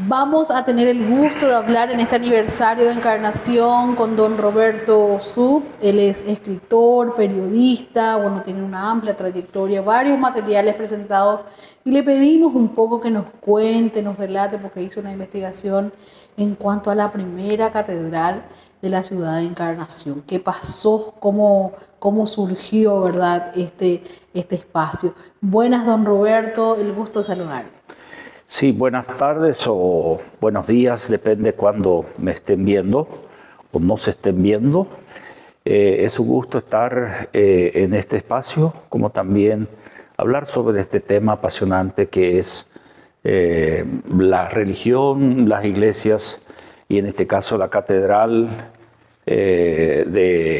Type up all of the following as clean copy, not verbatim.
Vamos a tener el gusto de hablar en este aniversario de Encarnación con don Roberto Zub. Él es escritor, periodista, bueno, tiene una amplia trayectoria, varios materiales presentados y le pedimos un poco que nos cuente, nos relate, porque hizo una investigación en cuanto a la primera catedral de la ciudad de Encarnación. ¿Qué pasó? ¿Cómo surgió, verdad, este espacio? Buenas, don Roberto, el gusto de saludarle. Sí, buenas tardes o buenos días, depende cuándo me estén viendo o no se estén viendo. Es un gusto estar en este espacio, como también hablar sobre este tema apasionante que es la religión, las iglesias y en este caso la Catedral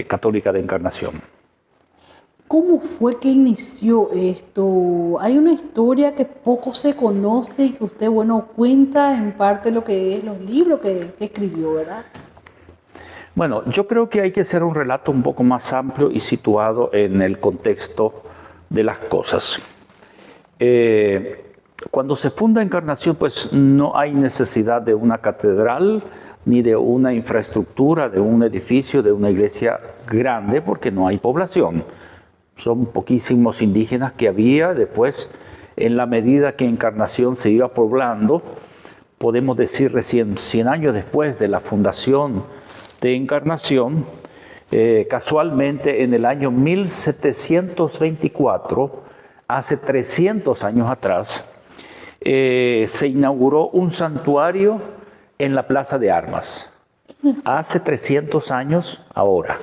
Católica de Encarnación. ¿Cómo fue que inició esto? Hay una historia que poco se conoce y que usted, bueno, cuenta en parte lo que es los libros que escribió, ¿verdad? Bueno, yo creo que hay que hacer un relato un poco más amplio y situado en el contexto de las cosas. Cuando se funda Encarnación, pues no hay necesidad de una catedral ni de una infraestructura, de un edificio, de una iglesia grande, porque no hay población. Son poquísimos indígenas que había. Después, en la medida que Encarnación se iba poblando, podemos decir recién 100 años después de la fundación de Encarnación, casualmente en el año 1724, hace 300 años atrás, se inauguró un santuario en la Plaza de Armas. Hace 300 años ahora.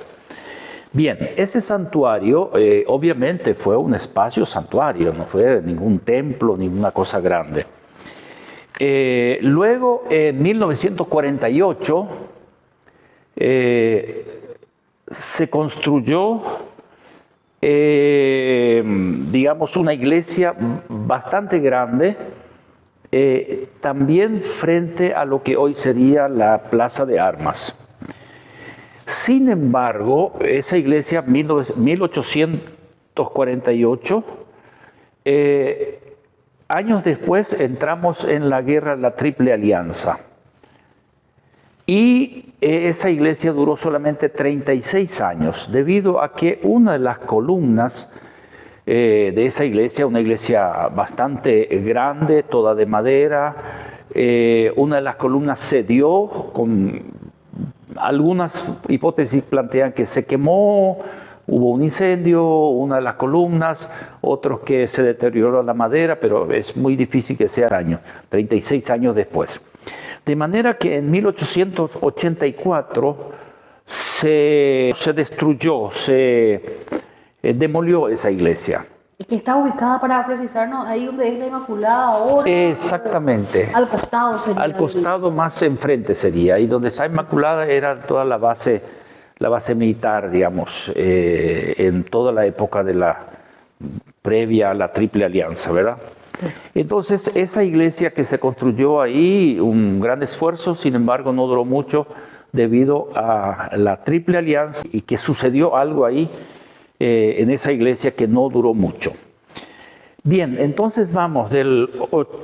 Bien, ese santuario obviamente fue un espacio santuario, no fue ningún templo, ninguna cosa grande. Luego, en 1948, se construyó, digamos, una iglesia bastante grande, también frente a lo que hoy sería la Plaza de Armas. Sin embargo, esa iglesia, 1848, años después entramos en la guerra de la Triple Alianza. Y esa iglesia duró solamente 36 años, debido a que una de las columnas de esa iglesia, una iglesia bastante grande, toda de madera, una de las columnas cedió con... Algunas hipótesis plantean que se quemó, hubo un incendio, una de las columnas, otros que se deterioró la madera, pero es muy difícil que sea año, 36 años después. De manera que en 1884 se destruyó, se demolió esa iglesia. Que está ubicada, para precisarnos, ahí donde es la Inmaculada ahora. Exactamente. Al costado sería. Al costado más enfrente sería. Ahí donde está Inmaculada era toda la base militar, digamos, en toda la época de la previa a la Triple Alianza, ¿verdad? Sí. Entonces, esa iglesia que se construyó ahí, un gran esfuerzo, sin embargo, no duró mucho debido a la Triple Alianza y que sucedió algo ahí en esa iglesia que no duró mucho. Bien, entonces vamos del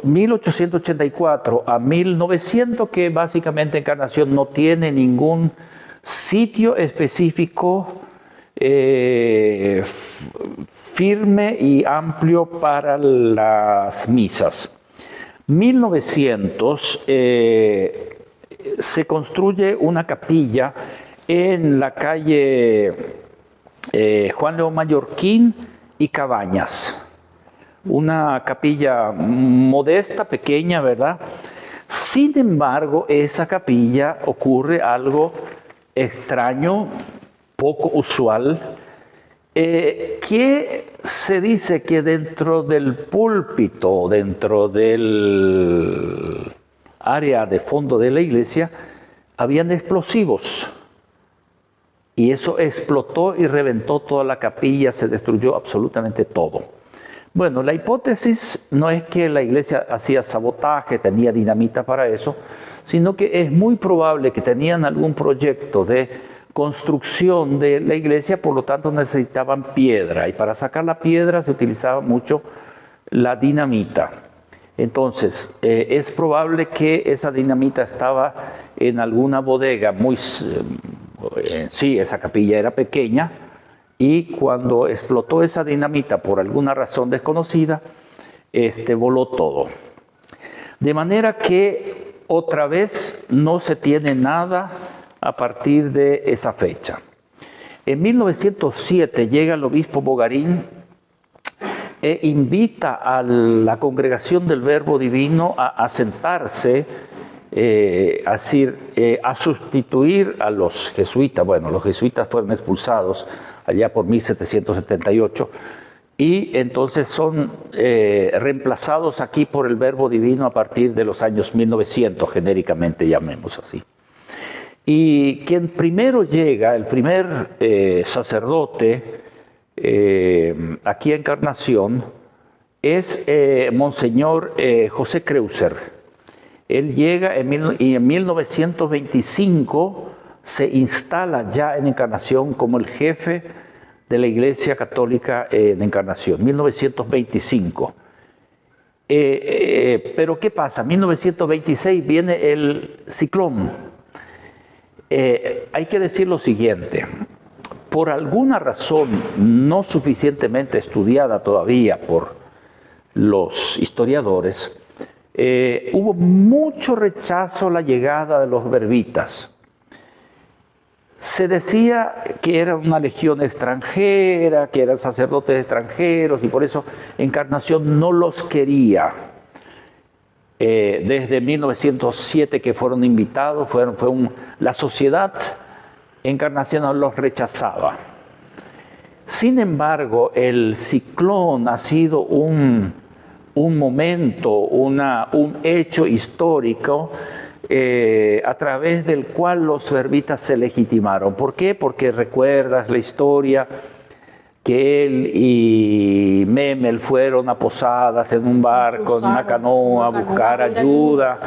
1884 a 1900, que básicamente Encarnación no tiene ningún sitio específico firme y amplio para las misas. 1900 se construye una capilla en la calle Juan León Mallorquín y Cabañas. Una capilla modesta, pequeña, ¿verdad? Sin embargo, esa capilla ocurre algo extraño, poco usual, que se dice que dentro del púlpito, dentro del área de fondo de la iglesia, habían explosivos. Y eso explotó y reventó toda la capilla, se destruyó absolutamente todo. Bueno, la hipótesis no es que la iglesia hacía sabotaje, tenía dinamita para eso, sino que es muy probable que tenían algún proyecto de construcción de la iglesia, por lo tanto necesitaban piedra, y para sacar la piedra se utilizaba mucho la dinamita. Entonces, es probable que esa dinamita estaba en alguna bodega sí, esa capilla era pequeña, y cuando explotó esa dinamita por alguna razón desconocida, voló todo. De manera que otra vez no se tiene nada a partir de esa fecha. En 1907 llega el obispo Bogarín e invita a la congregación del Verbo Divino a sentarse, a sustituir a los jesuitas. Bueno, los jesuitas fueron expulsados allá por 1778 y entonces son reemplazados aquí por el Verbo Divino a partir de los años 1900, genéricamente llamemos así. Y quien primero llega, el primer sacerdote aquí a Encarnación, es Monseñor José Creuser. Él llega y en 1925 se instala ya en Encarnación como el jefe de la Iglesia Católica en Encarnación, 1925. Pero ¿qué pasa? En 1926 viene el ciclón. Hay que decir lo siguiente: por alguna razón no suficientemente estudiada todavía por los historiadores, hubo mucho rechazo a la llegada de los verbitas. Se decía que era una legión extranjera, que eran sacerdotes extranjeros, y por eso Encarnación no los quería. Desde 1907 que fueron invitados, la sociedad encarnacional los rechazaba. Sin embargo, el ciclón ha sido un momento, un hecho histórico a través del cual los verbitas se legitimaron. ¿Por qué? Porque recuerdas la historia que él y Memel fueron a Posadas en un barco, en una canoa, a buscar ayuda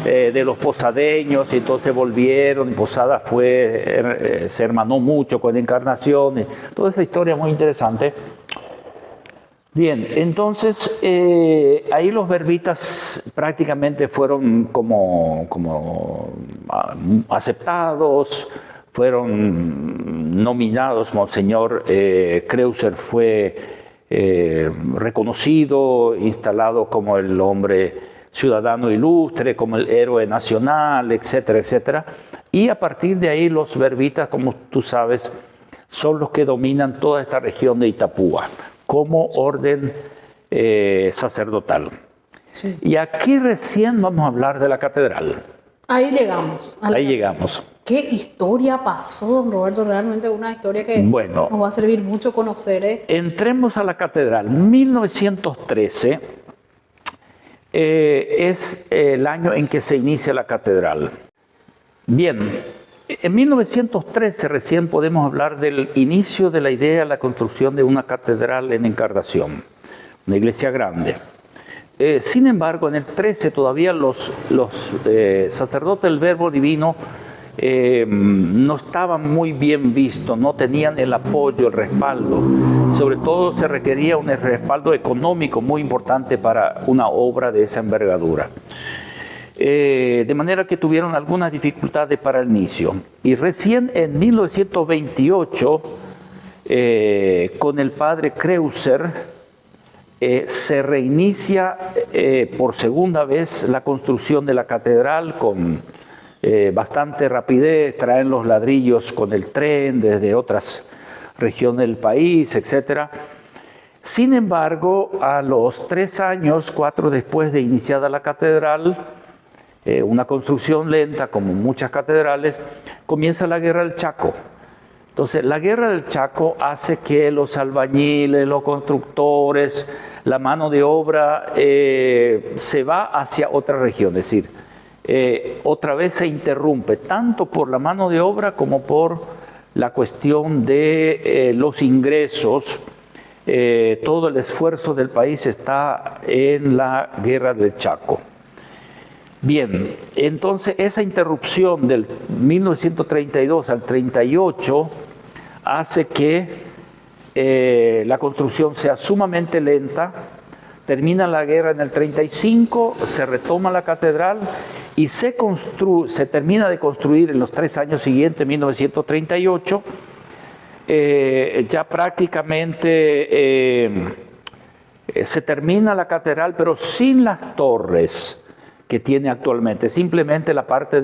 de los posadeños, y entonces volvieron, y Posadas se hermanó mucho con Encarnación, y toda esa historia muy interesante. Bien, entonces ahí los verbitas prácticamente fueron como aceptados, fueron nominados. Monseñor Creuser fue reconocido, instalado como el hombre ciudadano ilustre, como el héroe nacional, etcétera, etcétera. Y a partir de ahí los verbitas, como tú sabes, son los que dominan toda esta región de Itapúa como orden sacerdotal. Sí. Y aquí recién vamos a hablar de la catedral. Ahí llegamos. Ahí llegamos. ¿Qué historia pasó, don Roberto? Realmente una historia que nos va a servir mucho conocer. Entremos a la catedral. 1913 es el año en que se inicia la catedral. Bien, en 1913 recién podemos hablar del inicio de la idea de la construcción de una catedral en Encarnación, una iglesia grande. Sin embargo, en el 13 todavía los sacerdotes del Verbo Divino no estaban muy bien vistos, no tenían el apoyo, el respaldo. Sobre todo se requería un respaldo económico muy importante para una obra de esa envergadura. De manera que tuvieron algunas dificultades para el inicio. Y recién en 1928, con el padre Creuser, se reinicia por segunda vez la construcción de la catedral con bastante rapidez. Traen los ladrillos con el tren desde otras regiones del país, etc. Sin embargo, a los 3 años, 4 después de iniciada la catedral, una construcción lenta como muchas catedrales, comienza la Guerra del Chaco. Entonces, la Guerra del Chaco hace que los albañiles, los constructores, la mano de obra se va hacia otra región, es decir, otra vez se interrumpe, tanto por la mano de obra como por la cuestión de los ingresos. Todo el esfuerzo del país está en la Guerra del Chaco. Bien, entonces esa interrupción del 1932 al 38 hace que la construcción sea sumamente lenta, Termina la guerra en el 35, se retoma la catedral y se termina de construir en los 3 años siguientes, 1938. Ya prácticamente se termina la catedral, pero sin las torres que tiene actualmente. Simplemente la parte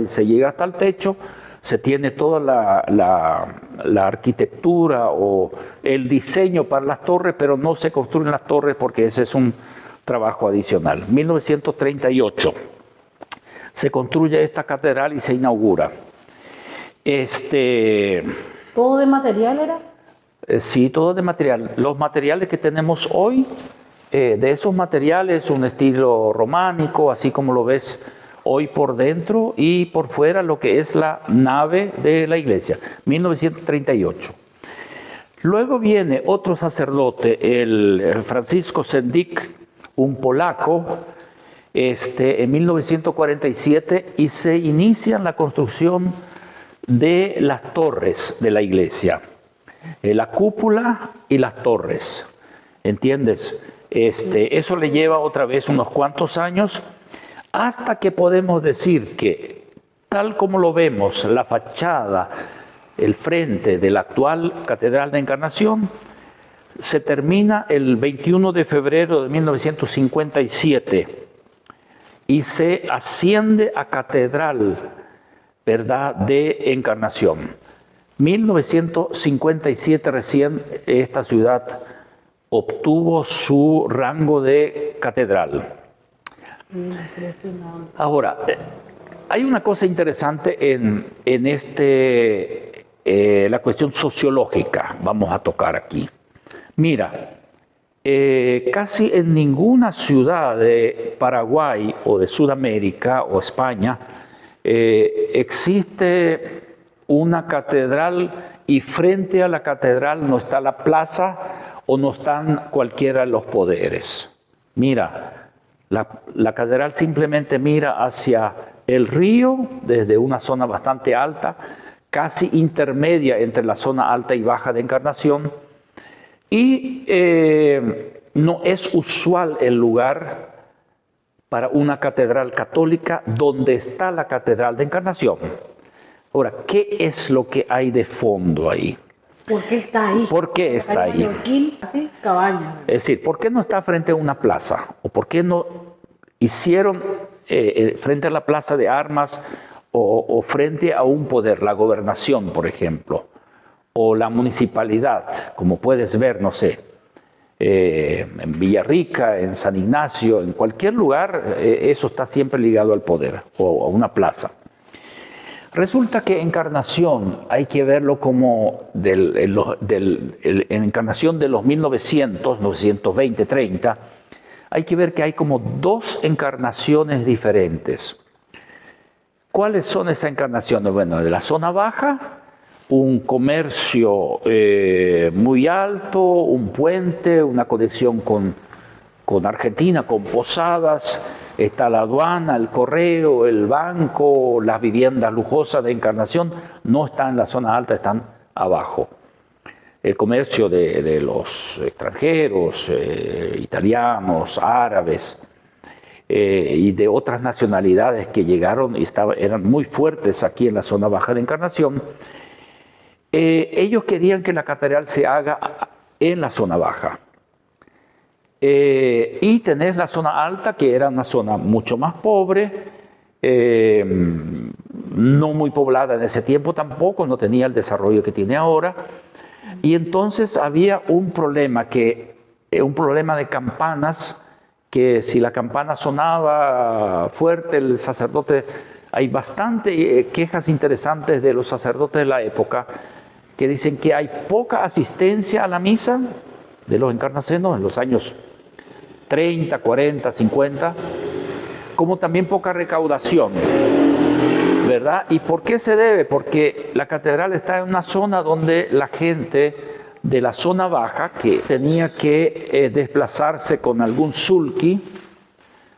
se llega hasta el techo, se tiene toda la arquitectura o el diseño para las torres, pero no se construyen las torres porque ese es un trabajo adicional. 1938 se construye esta catedral y se inaugura. ¿Todo de material era? Sí, todo de material. Los materiales que tenemos hoy, de esos materiales, un estilo románico, así como lo ves hoy por dentro y por fuera, lo que es la nave de la iglesia, 1938. Luego viene otro sacerdote, el Francisco Sendik, un polaco, en 1947, y se inicia la construcción de las torres de la iglesia, la cúpula y las torres, ¿entiendes? Eso le lleva otra vez unos cuantos años, hasta que podemos decir que, tal como lo vemos, la fachada, el frente de la actual Catedral de Encarnación, se termina el 21 de febrero de 1957 y se asciende a Catedral, ¿verdad?, de Encarnación. 1957 recién esta ciudad obtuvo su rango de catedral. Ahora, hay una cosa interesante en la cuestión sociológica, vamos a tocar aquí. Mira, casi en ninguna ciudad de Paraguay o de Sudamérica o España existe una catedral y frente a la catedral no está la plaza o no están cualquiera de los poderes. Mira, la catedral simplemente mira hacia el río desde una zona bastante alta, casi intermedia entre la zona alta y baja de Encarnación, y no es usual el lugar para una catedral católica donde está la Catedral de Encarnación. Ahora, ¿qué es lo que hay de fondo ahí? ¿Por qué está ahí? ¿Por qué está ahí? Mallorquín, así, cabaña. Es decir, ¿por qué no está frente a una plaza? ¿O por qué no hicieron frente a la plaza de armas o frente a un poder, la gobernación, por ejemplo, o la municipalidad, como puedes ver, no sé, en Villarrica, en San Ignacio, en cualquier lugar, eso está siempre ligado al poder o a una plaza. Resulta que Encarnación hay que verlo como Encarnación de los 1900, 920, 30, hay que ver que hay como 2 encarnaciones diferentes. ¿Cuáles son esas encarnaciones? Bueno, de la zona baja, un comercio muy alto, un puente, una conexión con Argentina, con Posadas, está la aduana, el correo, el banco, las viviendas lujosas de Encarnación, no están en la zona alta, están abajo. El comercio de los extranjeros, italianos, árabes y de otras nacionalidades que llegaron y eran muy fuertes aquí en la zona baja de Encarnación, ellos querían que la catedral se haga en la zona baja. Y tenés la zona alta, que era una zona mucho más pobre, no muy poblada en ese tiempo tampoco, no tenía el desarrollo que tiene ahora. Y entonces había un problema de campanas, que si la campana sonaba fuerte, el sacerdote, hay bastante quejas interesantes de los sacerdotes de la época, que dicen que hay poca asistencia a la misa de los encarnacenos en los años 30, 40, 50, como también poca recaudación, ¿verdad? ¿Y por qué se debe? Porque la catedral está en una zona donde la gente de la zona baja, que tenía que desplazarse con algún sulky,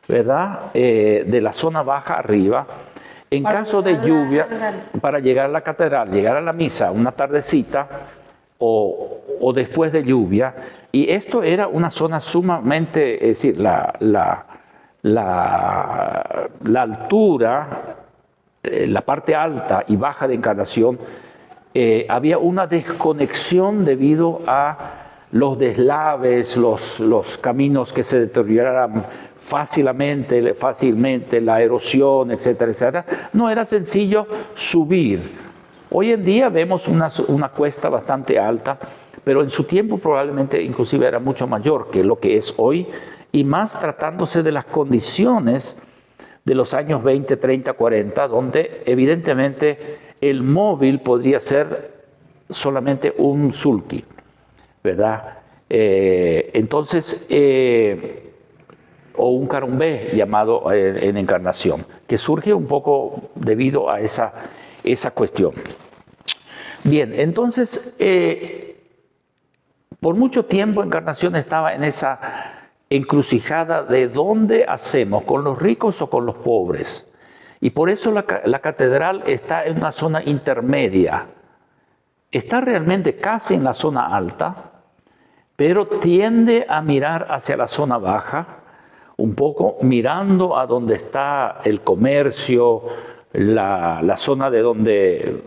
¿verdad? De la zona baja arriba, en caso de lluvia, para llegar a la catedral, llegar a la misa una tardecita o después de lluvia, Y esto era una zona sumamente, es decir, la altura, la parte alta y baja de Encarnación, había una desconexión debido a los deslaves, los caminos que se deterioraran fácilmente, la erosión, etcétera, etcétera. No era sencillo subir. Hoy en día vemos una cuesta bastante alta, pero en su tiempo probablemente inclusive era mucho mayor que lo que es hoy, y más tratándose de las condiciones de los años 20, 30, 40, donde evidentemente el móvil podría ser solamente un sulky, ¿verdad? Entonces, o un carumbé llamado en Encarnación, que surge un poco debido a esa cuestión. Bien, entonces, por mucho tiempo Encarnación estaba en esa encrucijada de dónde hacemos, con los ricos o con los pobres. Y por eso la catedral está en una zona intermedia. Está realmente casi en la zona alta, pero tiende a mirar hacia la zona baja, un poco mirando a donde está el comercio, la zona de donde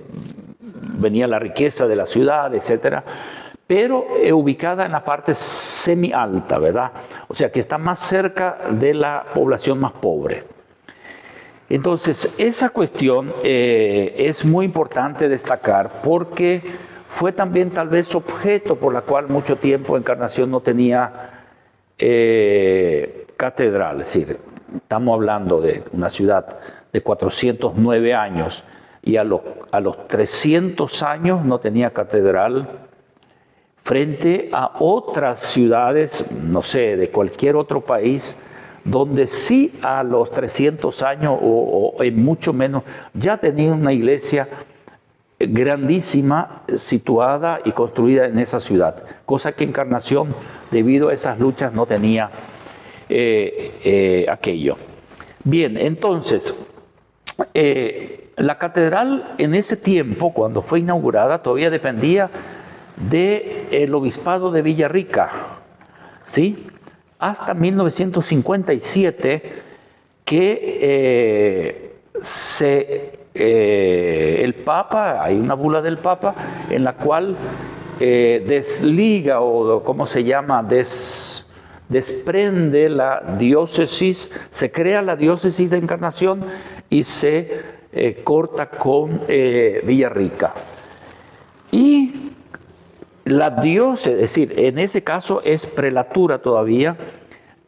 venía la riqueza de la ciudad, etcétera, pero ubicada en la parte semi-alta, ¿verdad? O sea, que está más cerca de la población más pobre. Entonces, esa cuestión es muy importante destacar porque fue también tal vez objeto por la cual mucho tiempo Encarnación no tenía catedral. Es decir, estamos hablando de una ciudad de 409 años y a los 300 años no tenía catedral, frente a otras ciudades, no sé, de cualquier otro país, donde sí a los 300 años o en mucho menos ya tenía una iglesia grandísima situada y construida en esa ciudad, cosa que Encarnación, debido a esas luchas, no tenía aquello. Bien, entonces, la catedral en ese tiempo, cuando fue inaugurada, todavía dependía del obispado de Villarrica, ¿sí? Hasta 1957 que el Papa, hay una bula del Papa en la cual desliga, o ¿cómo se llama?, desprende la diócesis, se crea la diócesis de Encarnación y se corta con Villarrica. Y la diócesis, es decir, en ese caso es prelatura todavía,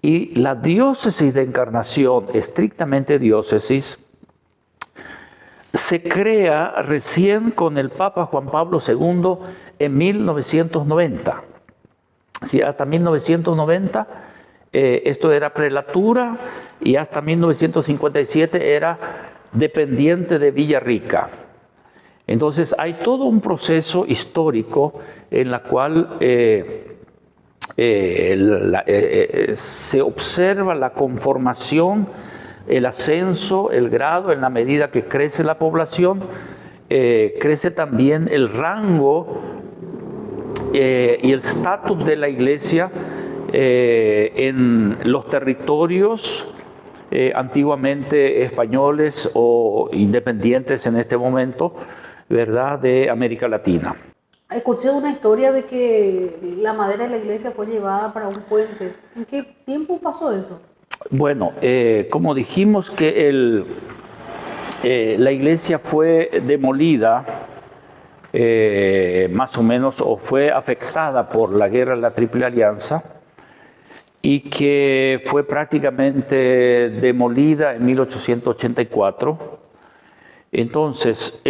y la diócesis de Encarnación, estrictamente diócesis, se crea recién con el Papa Juan Pablo II en 1990. Sí, hasta 1990 esto era prelatura y hasta 1957 era dependiente de Villarrica. Entonces hay todo un proceso histórico en la cual se observa la conformación, el ascenso, el grado, en la medida que crece la población, crece también el rango y el estatus de la iglesia en los territorios antiguamente españoles o independientes en este momento, ¿verdad?, de América Latina. Escuché una historia de que la madera de la iglesia fue llevada para un puente. ¿En qué tiempo pasó eso? Bueno, como dijimos que la iglesia fue demolida más o menos, o fue afectada por la guerra de la Triple Alianza, y que fue prácticamente demolida en 1884. Entonces,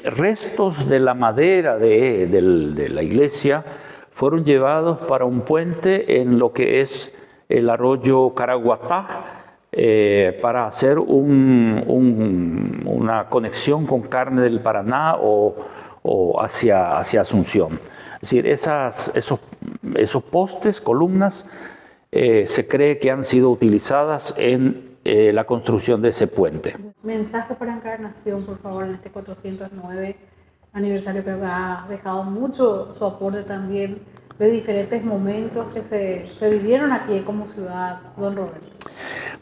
restos de la madera de la iglesia fueron llevados para un puente en lo que es el arroyo Caraguatá, para hacer una conexión con Carne del Paraná o hacia Asunción. Es decir, esos postes, columnas, se cree que han sido utilizadas en la construcción de ese puente. Mensaje para Encarnación, por favor, en este 409 aniversario. Creo que ha dejado mucho su aporte también de diferentes momentos que se vivieron aquí como ciudad, don Roberto?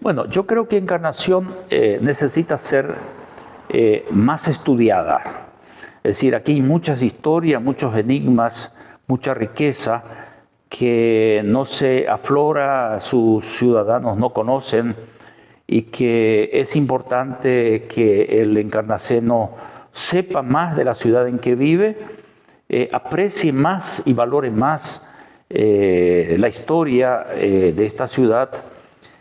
Bueno, yo creo que Encarnación necesita ser más estudiada. Es decir, aquí hay muchas historias, muchos enigmas, mucha riqueza que no se aflora, sus ciudadanos no conocen, y que es importante que el encarnaceno sepa más de la ciudad en que vive, aprecie más y valore más la historia de esta ciudad.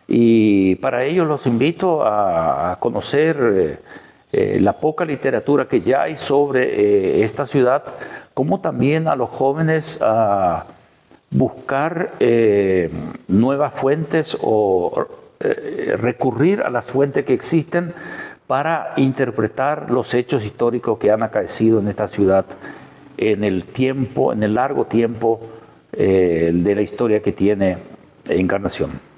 Y para ello los invito a conocer la poca literatura que ya hay sobre esta ciudad, como también a los jóvenes a buscar nuevas fuentes o recurrir a las fuentes que existen para interpretar los hechos históricos que han acaecido en esta ciudad en el tiempo, en el largo tiempo de la historia que tiene Encarnación.